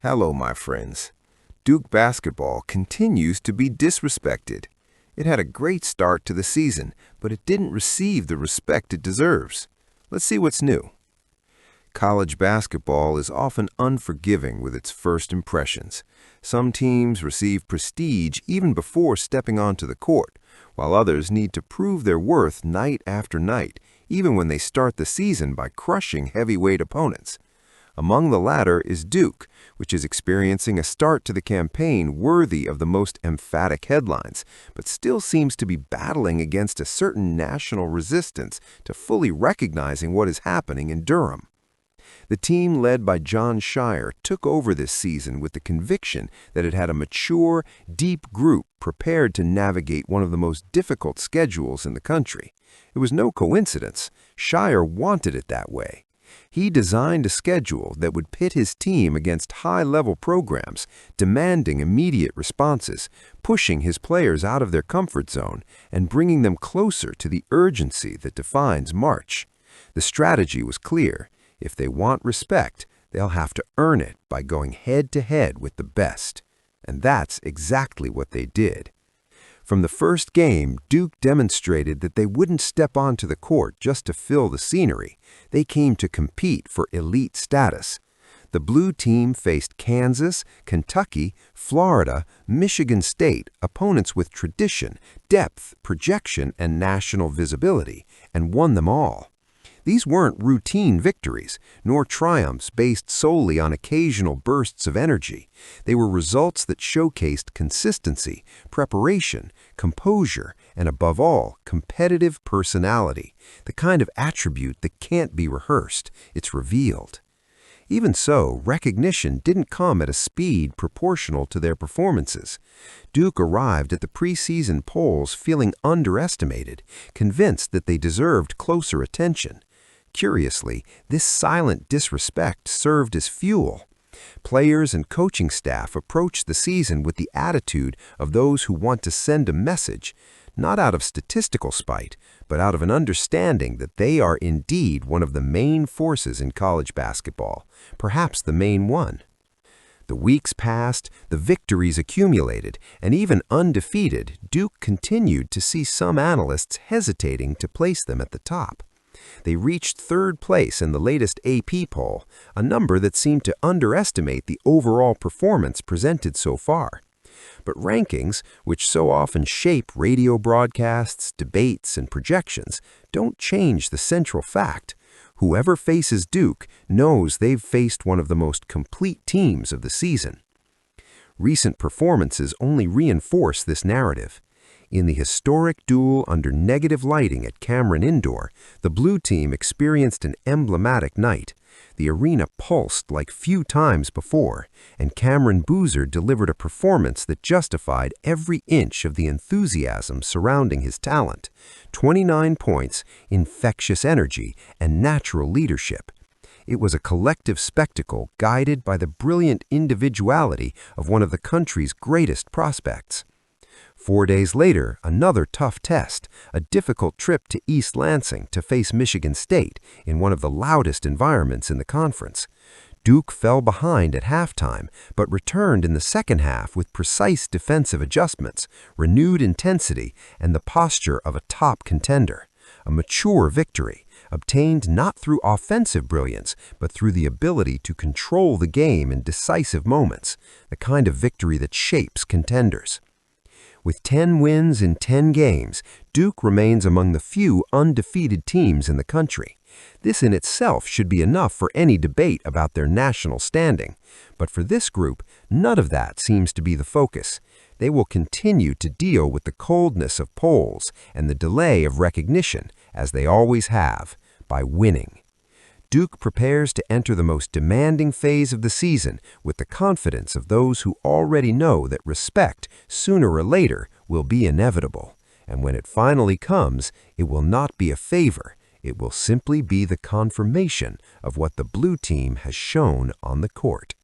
Hello, my friends. Duke basketball continues to be disrespected. It had a great start to the season, but it didn't receive the respect it deserves. Let's see what's new. College basketball is often unforgiving with its first impressions. Some teams receive prestige even before stepping onto the court, while others need to prove their worth night after night, even when they start the season by crushing heavyweight opponents. Among the latter is Duke, which is experiencing a start to the campaign worthy of the most emphatic headlines, but still seems to be battling against a certain national resistance to fully recognizing what is happening in Durham. The team led by Jon Scheyer took over this season with the conviction that it had a mature, deep group prepared to navigate one of the most difficult schedules in the country. It was no coincidence. Scheyer wanted it that way. He designed a schedule that would pit his team against high-level programs, demanding immediate responses, pushing his players out of their comfort zone, and bringing them closer to the urgency that defines March. The strategy was clear. If they want respect, they'll have to earn it by going head-to-head with the best. And that's exactly what they did. From the first game, Duke demonstrated that they wouldn't step onto the court just to fill the scenery. They came to compete for elite status. The blue team faced Kansas, Kentucky, Florida, Michigan State, opponents with tradition, depth, projection, and national visibility, and won them all. These weren't routine victories, nor triumphs based solely on occasional bursts of energy. They were results that showcased consistency, preparation, composure, and above all, competitive personality, the kind of attribute that can't be rehearsed, it's revealed. Even so, recognition didn't come at a speed proportional to their performances. Duke arrived at the preseason polls feeling underestimated, convinced that they deserved closer attention. Curiously, this silent disrespect served as fuel. Players and coaching staff approached the season with the attitude of those who want to send a message, not out of statistical spite, but out of an understanding that they are indeed one of the main forces in college basketball, perhaps the main one. The weeks passed, the victories accumulated, and even undefeated, Duke continued to see some analysts hesitating to place them at the top. They reached third place in the latest AP poll, a number that seemed to underestimate the overall performance presented so far. But rankings, which so often shape radio broadcasts, debates, and projections, don't change the central fact. Whoever faces Duke knows they've faced one of the most complete teams of the season. Recent performances only reinforce this narrative. In the historic duel under negative lighting at Cameron Indoor, the blue team experienced an emblematic night. The arena pulsed like few times before, and Cameron Boozer delivered a performance that justified every inch of the enthusiasm surrounding his talent. 29 points, infectious energy, and natural leadership. It was a collective spectacle guided by the brilliant individuality of one of the country's greatest prospects. 4 days later, another tough test, a difficult trip to East Lansing to face Michigan State in one of the loudest environments in the conference. Duke fell behind at halftime, but returned in the second half with precise defensive adjustments, renewed intensity, and the posture of a top contender. A mature victory, obtained not through offensive brilliance, but through the ability to control the game in decisive moments, the kind of victory that shapes contenders. With 10 wins in 10 games, Duke remains among the few undefeated teams in the country. This in itself should be enough for any debate about their national standing. But for this group, none of that seems to be the focus. They will continue to deal with the coldness of polls and the delay of recognition, as they always have, by winning. Duke prepares to enter the most demanding phase of the season with the confidence of those who already know that respect, sooner or later, will be inevitable. And when it finally comes, it will not be a favor. It will simply be the confirmation of what the blue team has shown on the court.